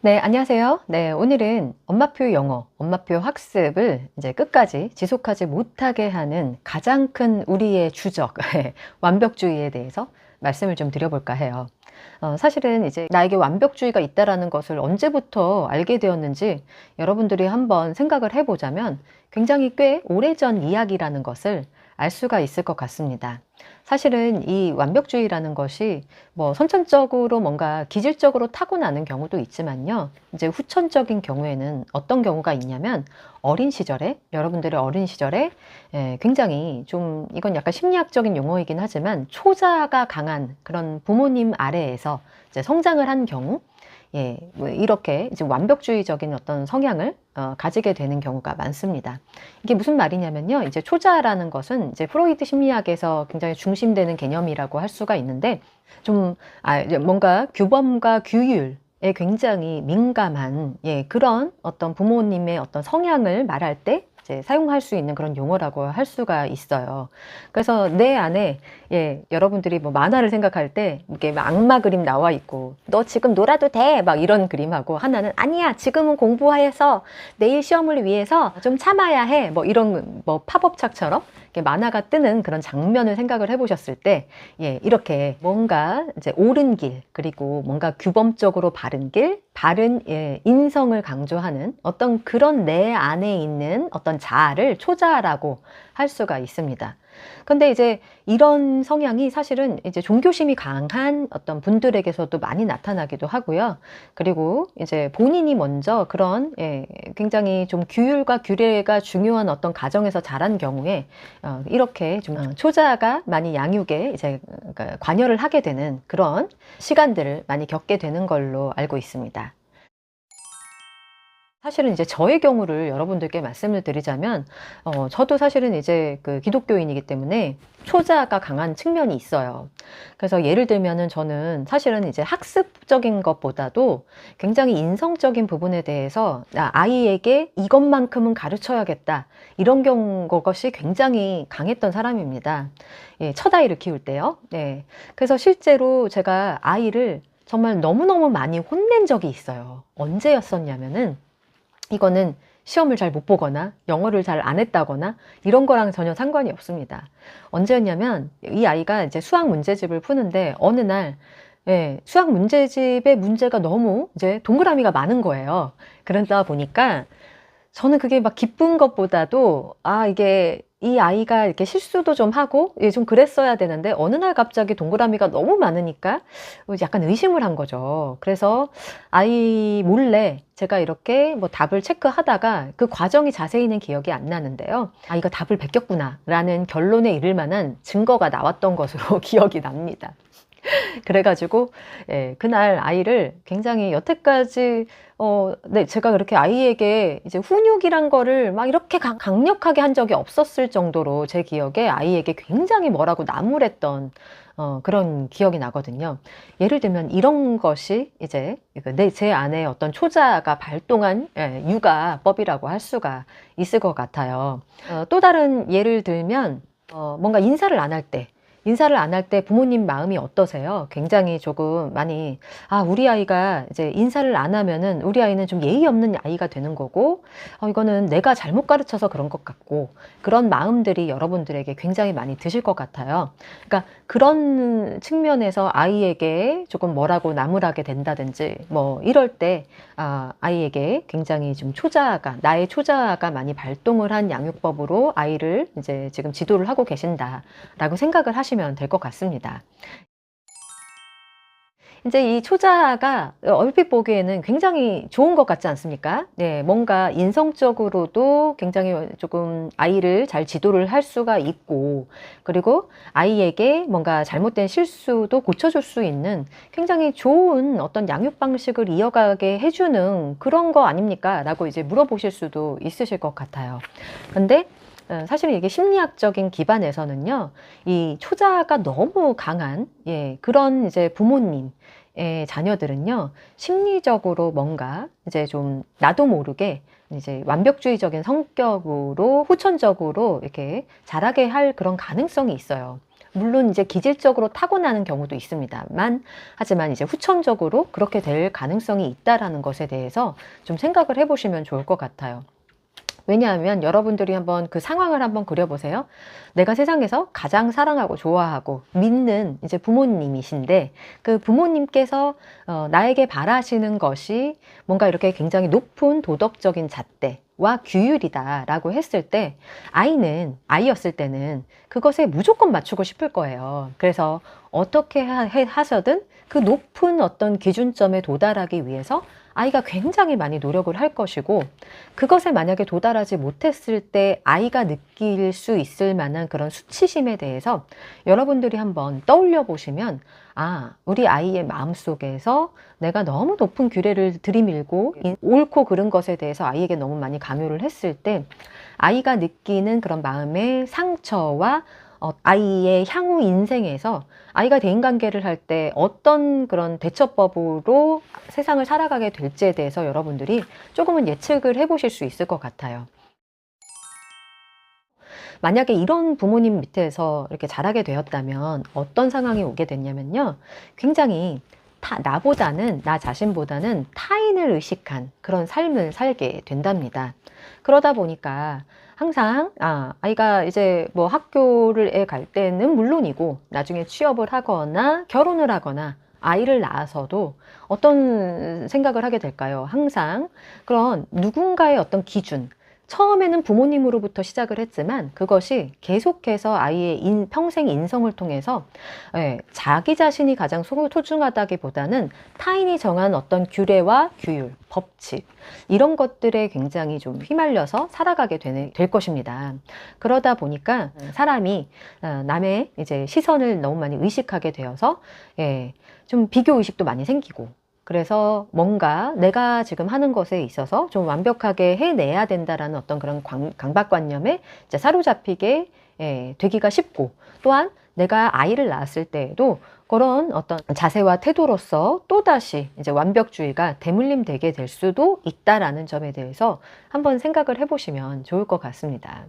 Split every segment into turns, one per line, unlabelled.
네, 안녕하세요. 네, 오늘은 엄마표 영어, 엄마표 학습을 이제 끝까지 지속하지 못하게 하는 가장 큰 우리의 주적, 완벽주의에 대해서 말씀을 좀 드려볼까 해요. 사실은 이제 나에게 완벽주의가 있다라는 것을 언제부터 알게 되었는지 여러분들이 한번 생각을 해보자면 굉장히 꽤 오래전 이야기라는 것을 알 수가 있을 것 같습니다. 사실은 이 완벽주의라는 것이 뭐 선천적으로 뭔가 기질적으로 타고나는 경우도 있지만요. 이제 후천적인 경우에는 어떤 경우가 있냐면 어린 시절에, 여러분들의 어린 시절에 굉장히 좀 이건 약간 심리학적인 용어이긴 하지만 초자가 강한 그런 부모님 아래에서 이제 성장을 한 경우, 뭐 이렇게 이제 완벽주의적인 어떤 성향을 가지게 되는 경우가 많습니다. 이게 무슨 말이냐면요. 이제 초자라는 것은 이제 프로이드 심리학에서 굉장히 중심되는 개념이라고 할 수가 있는데 이제 뭔가 규범과 규율에 굉장히 민감한 그런 어떤 부모님의 어떤 성향을 말할 때 이제 사용할 수 있는 그런 용어라고 할 수가 있어요. 그래서 내 안에 여러분들이 뭐 만화를 생각할 때 이게 막 악마 그림 나와 있고 너 지금 놀아도 돼 막 이런 그림하고 하나는 아니야 지금은 공부해서 내일 시험을 위해서 좀 참아야 해 뭐 이런 뭐 팝업착처럼 만화가 뜨는 그런 장면을 생각을 해보셨을 때 이렇게 뭔가 이제 옳은 길 그리고 뭔가 규범적으로 바른 길 바른 인성을 강조하는 어떤 그런 내 안에 있는 어떤 자아를 초자라고 할 수가 있습니다. 근데 이제 이런 성향이 사실은 이제 종교심이 강한 어떤 분들에게서도 많이 나타나기도 하고요. 그리고 이제 본인이 먼저 그런 굉장히 좀 규율과 규례가 중요한 어떤 가정에서 자란 경우에 이렇게 좀 초자가 많이 양육에 이제 관여를 하게 되는 그런 시간들을 많이 겪게 되는 걸로 알고 있습니다. 사실은 이제 저의 경우를 여러분들께 말씀을 드리자면, 저도 사실은 이제 그 기독교인이기 때문에 초자가 강한 측면이 있어요. 그래서 예를 들면은 저는 사실은 이제 학습적인 것보다도 굉장히 인성적인 부분에 대해서 아이에게 이것만큼은 가르쳐야겠다. 이런 것이 굉장히 강했던 사람입니다. 첫 아이를 키울 때요. 네. 그래서 실제로 제가 아이를 정말 너무너무 많이 혼낸 적이 있어요. 언제였었냐면은 이거는 시험을 잘 못 보거나 영어를 잘 안 했다거나 이런 거랑 전혀 상관이 없습니다. 언제였냐면 이 아이가 이제 수학 문제집을 푸는데 어느 날 수학 문제집의 문제가 너무 이제 동그라미가 많은 거예요. 그러다 보니까 저는 그게 막 기쁜 것보다도 이게 이 아이가 이렇게 실수도 좀 하고 좀 그랬어야 되는데 어느 날 갑자기 동그라미가 너무 많으니까 약간 의심을 한 거죠. 그래서 아이 몰래 제가 이렇게 뭐 답을 체크하다가 그 과정이 자세히는 기억이 안 나는데요. 이거 답을 베꼈구나 라는 결론에 이를 만한 증거가 나왔던 것으로 기억이 납니다. 그래가지고 그날 아이를 굉장히 여태까지 제가 그렇게 아이에게 이제 훈육이란 거를 막 이렇게 강력하게 한 적이 없었을 정도로 제 기억에 아이에게 굉장히 뭐라고 나무랬던 그런 기억이 나거든요. 예를 들면 이런 것이 이제 제 안에 어떤 초자가 발동한 육아법이라고 할 수가 있을 것 같아요. 또 다른 예를 들면 뭔가 인사를 안 할 때 부모님 마음이 어떠세요? 굉장히 조금 많이, 우리 아이가 이제 인사를 안 하면은 우리 아이는 좀 예의 없는 아이가 되는 거고, 이거는 내가 잘못 가르쳐서 그런 것 같고, 그런 마음들이 여러분들에게 굉장히 많이 드실 것 같아요. 그러니까 그런 측면에서 아이에게 조금 뭐라고 나무라게 된다든지, 뭐 이럴 때, 아이에게 굉장히 좀 나의 초자아가 많이 발동을 한 양육법으로 아이를 이제 지금 지도를 하고 계신다라고 생각을 하시면 될 것 같습니다. 이제 이 초자가 얼핏 보기에는 굉장히 좋은 것 같지 않습니까? 네, 뭔가 인성적으로도 굉장히 조금 아이를 잘 지도를 할 수가 있고, 그리고 아이에게 뭔가 잘못된 실수도 고쳐줄 수 있는 굉장히 좋은 어떤 양육 방식을 이어가게 해주는 그런 거 아닙니까? 라고 이제 물어보실 수도 있으실 것 같아요. 근데 사실은 이게 심리학적인 기반에서는요, 이 초자가 너무 강한, 그런 이제 부모님의 자녀들은요, 심리적으로 뭔가 이제 좀 나도 모르게 이제 완벽주의적인 성격으로 후천적으로 이렇게 자라게 할 그런 가능성이 있어요. 물론 이제 기질적으로 타고나는 경우도 있습니다만, 하지만 이제 후천적으로 그렇게 될 가능성이 있다라는 것에 대해서 좀 생각을 해보시면 좋을 것 같아요. 왜냐하면 여러분들이 한번 그 상황을 한번 그려보세요. 내가 세상에서 가장 사랑하고 좋아하고 믿는 이제 부모님이신데, 그 부모님께서 나에게 바라시는 것이 뭔가 이렇게 굉장히 높은 도덕적인 잣대와 규율이다라고 했을 때, 아이였을 때는 그것에 무조건 맞추고 싶을 거예요. 그래서 어떻게 하셔든 그 높은 어떤 기준점에 도달하기 위해서 아이가 굉장히 많이 노력을 할 것이고, 그것에 만약에 도달하지 못했을 때 아이가 느낄 수 있을 만한 그런 수치심에 대해서 여러분들이 한번 떠올려 보시면, 우리 아이의 마음속에서 내가 너무 높은 규례를 들이밀고 옳고 그른 것에 대해서 아이에게 너무 많이 강요를 했을 때 아이가 느끼는 그런 마음의 상처와 아이의 향후 인생에서 아이가 대인관계를 할 때 어떤 그런 대처법으로 세상을 살아가게 될지에 대해서 여러분들이 조금은 예측을 해보실 수 있을 것 같아요. 만약에 이런 부모님 밑에서 이렇게 자라게 되었다면 어떤 상황이 오게 됐냐면요. 굉장히 나 자신보다는 타인을 의식한 그런 삶을 살게 된답니다. 그러다 보니까 항상 아이가 이제 뭐 학교를 갈 때는 물론이고, 나중에 취업을 하거나 결혼을 하거나 아이를 낳아서도 어떤 생각을 하게 될까요? 항상 그런 누군가의 어떤 기준, 처음에는 부모님으로부터 시작을 했지만 그것이 계속해서 아이의 평생 인성을 통해서 자기 자신이 가장 소중하다기보다는 타인이 정한 어떤 규례와 규율, 법칙, 이런 것들에 굉장히 좀 휘말려서 살아가게 될 것입니다. 그러다 보니까 사람이 남의 이제 시선을 너무 많이 의식하게 되어서 좀 비교 의식도 많이 생기고, 그래서 뭔가 내가 지금 하는 것에 있어서 좀 완벽하게 해내야 된다라는 어떤 그런 강박관념에 이제 사로잡히게 되기가 쉽고, 또한 내가 아이를 낳았을 때에도 그런 어떤 자세와 태도로서 또다시 이제 완벽주의가 대물림되게 될 수도 있다라는 점에 대해서 한번 생각을 해보시면 좋을 것 같습니다.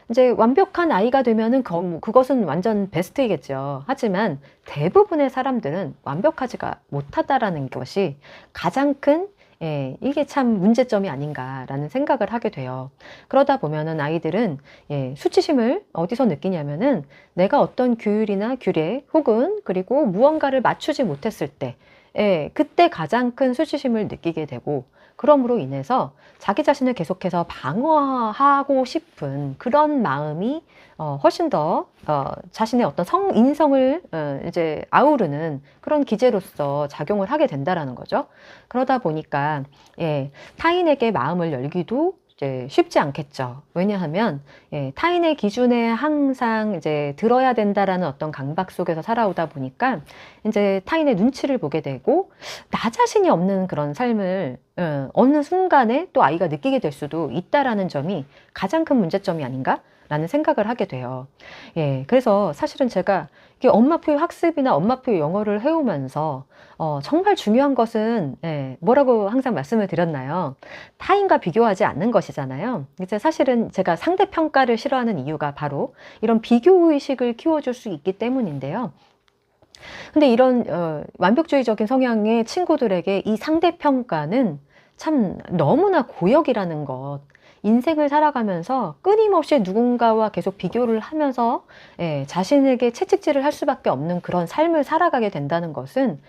이제 완벽한 아이가 되면은 그것은 완전 베스트이겠죠. 하지만 대부분의 사람들은 완벽하지가 못하다라는 것이 가장 큰 이게 참 문제점이 아닌가라는 생각을 하게 돼요. 그러다 보면은 아이들은 수치심을 어디서 느끼냐면은 내가 어떤 규율이나 규례 혹은 그리고 무언가를 맞추지 못했을 때, 그때 가장 큰 수치심을 느끼게 되고, 그럼으로 인해서 자기 자신을 계속해서 방어하고 싶은 그런 마음이 훨씬 더 자신의 어떤 인성을 이제 아우르는 그런 기제로서 작용을 하게 된다라는 거죠. 그러다 보니까 타인에게 마음을 열기도 이제 쉽지 않겠죠. 왜냐하면 타인의 기준에 항상 이제 들어야 된다라는 어떤 강박 속에서 살아오다 보니까 이제 타인의 눈치를 보게 되고, 나 자신이 없는 그런 삶을 어느 순간에 또 아이가 느끼게 될 수도 있다라는 점이 가장 큰 문제점이 아닌가? 라는 생각을 하게 돼요. 그래서 사실은 제가 이게 엄마표 학습이나 엄마표 영어를 해오면서 정말 중요한 것은 뭐라고 항상 말씀을 드렸나요? 타인과 비교하지 않는 것이잖아요. 이제 사실은 제가 상대평가를 싫어하는 이유가 바로 이런 비교의식을 키워줄 수 있기 때문인데요. 근데 이런 완벽주의적인 성향의 친구들에게 이 상대평가는 참 너무나 고역이라는 것. 인생을 살아가면서 끊임없이 누군가와 계속 비교를 하면서 자신에게 채찍질을 할 수밖에 없는 그런 삶을 살아가게 된다는 것은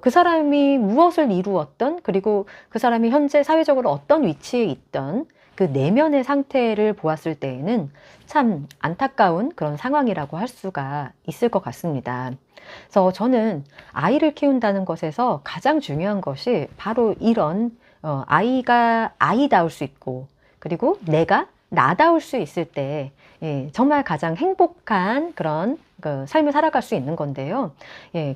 그 사람이 무엇을 이루었던, 그리고 그 사람이 현재 사회적으로 어떤 위치에 있던 그 내면의 상태를 보았을 때에는 참 안타까운 그런 상황이라고 할 수가 있을 것 같습니다. 그래서 저는 아이를 키운다는 것에서 가장 중요한 것이 바로 이런 아이가 아이다울 수 있고, 그리고 내가 나다울 수 있을 때 정말 가장 행복한 그런 그 삶을 살아갈 수 있는 건데요.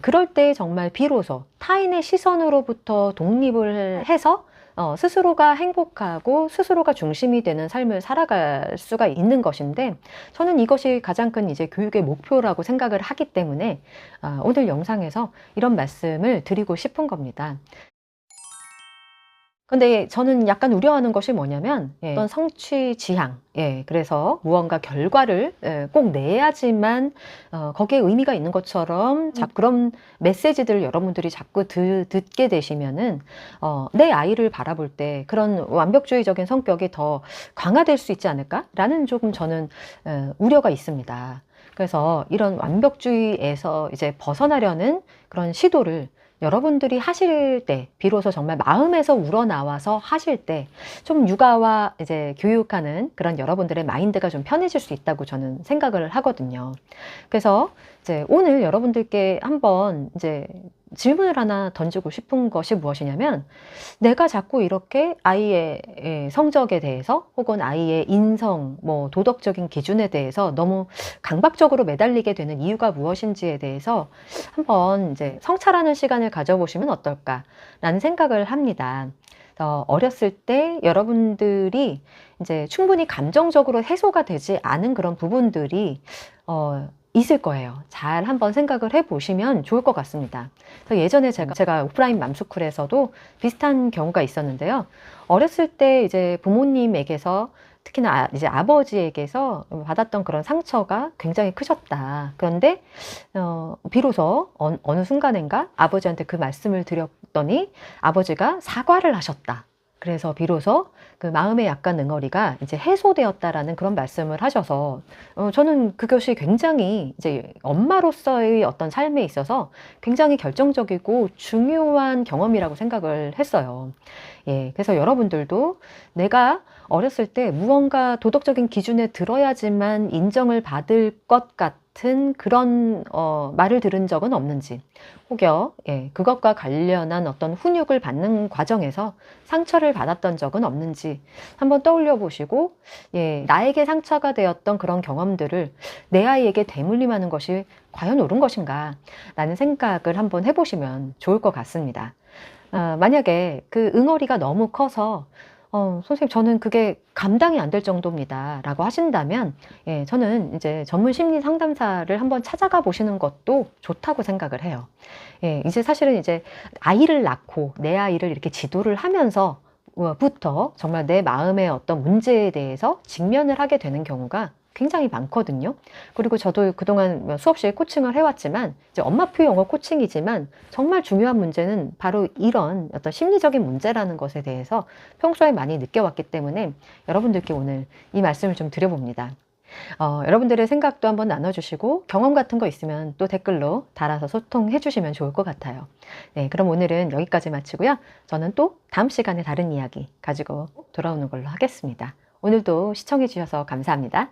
그럴 때 정말 비로소 타인의 시선으로부터 독립을 해서 스스로가 행복하고 스스로가 중심이 되는 삶을 살아갈 수가 있는 것인데, 저는 이것이 가장 큰 이제 교육의 목표라고 생각을 하기 때문에 오늘 영상에서 이런 말씀을 드리고 싶은 겁니다. 근데 저는 약간 우려하는 것이 뭐냐면 어떤 성취 지향, 그래서 무언가 결과를 꼭 내야지만 거기에 의미가 있는 것처럼 자꾸 그런 메시지들을 여러분들이 자꾸 듣게 되시면은 내 아이를 바라볼 때 그런 완벽주의적인 성격이 더 강화될 수 있지 않을까라는 조금 저는 우려가 있습니다. 그래서 이런 완벽주의에서 이제 벗어나려는 그런 시도를 여러분들이 하실 때, 비로소 정말 마음에서 우러나와서 하실 때, 좀 육아와 이제 교육하는 그런 여러분들의 마인드가 좀 편해질 수 있다고 저는 생각을 하거든요. 그래서 이제 오늘 여러분들께 한번 이제 질문을 하나 던지고 싶은 것이 무엇이냐면, 내가 자꾸 이렇게 아이의 성적에 대해서 혹은 아이의 인성, 뭐 도덕적인 기준에 대해서 너무 강박적으로 매달리게 되는 이유가 무엇인지에 대해서 한번 이제 성찰하는 시간을 가져보시면 어떨까라는 생각을 합니다. 어렸을 때 여러분들이 이제 충분히 감정적으로 해소가 되지 않은 그런 부분들이 있을 거예요. 잘 한번 생각을 해보시면 좋을 것 같습니다. 그래서 예전에 제가 오프라인 맘스쿨에서도 비슷한 경우가 있었는데요. 어렸을 때 이제 부모님에게서 특히나 이제 아버지에게서 받았던 그런 상처가 굉장히 크셨다. 그런데 비로소 어느 순간인가 아버지한테 그 말씀을 드렸더니 아버지가 사과를 하셨다. 그래서 비로소 그 마음의 약간 응어리가 이제 해소되었다라는 그런 말씀을 하셔서 저는 그것이 굉장히 이제 엄마로서의 어떤 삶에 있어서 굉장히 결정적이고 중요한 경험이라고 생각을 했어요. 그래서 여러분들도 내가 어렸을 때 무언가 도덕적인 기준에 들어야지만 인정을 받을 것 같은 그런 말을 들은 적은 없는지, 혹여 그것과 관련한 어떤 훈육을 받는 과정에서 상처를 받았던 적은 없는지 한번 떠올려 보시고, 나에게 상처가 되었던 그런 경험들을 내 아이에게 대물림하는 것이 과연 옳은 것인가 라는 생각을 한번 해보시면 좋을 것 같습니다. 만약에 그 응어리가 너무 커서 선생님 저는 그게 감당이 안 될 정도입니다 라고 하신다면 저는 이제 전문 심리 상담사를 한번 찾아가 보시는 것도 좋다고 생각을 해요. 이제 사실은 이제 아이를 낳고 내 아이를 이렇게 지도를 하면서 부터 정말 내 마음의 어떤 문제에 대해서 직면을 하게 되는 경우가 굉장히 많거든요. 그리고 저도 그동안 수없이 코칭을 해왔지만 이제 엄마표 영어 코칭이지만 정말 중요한 문제는 바로 이런 어떤 심리적인 문제라는 것에 대해서 평소에 많이 느껴왔기 때문에 여러분들께 오늘 이 말씀을 좀 드려봅니다. 여러분들의 생각도 한번 나눠주시고 경험 같은 거 있으면 또 댓글로 달아서 소통해 주시면 좋을 것 같아요. 네, 그럼 오늘은 여기까지 마치고요. 저는 또 다음 시간에 다른 이야기 가지고 돌아오는 걸로 하겠습니다. 오늘도 시청해 주셔서 감사합니다.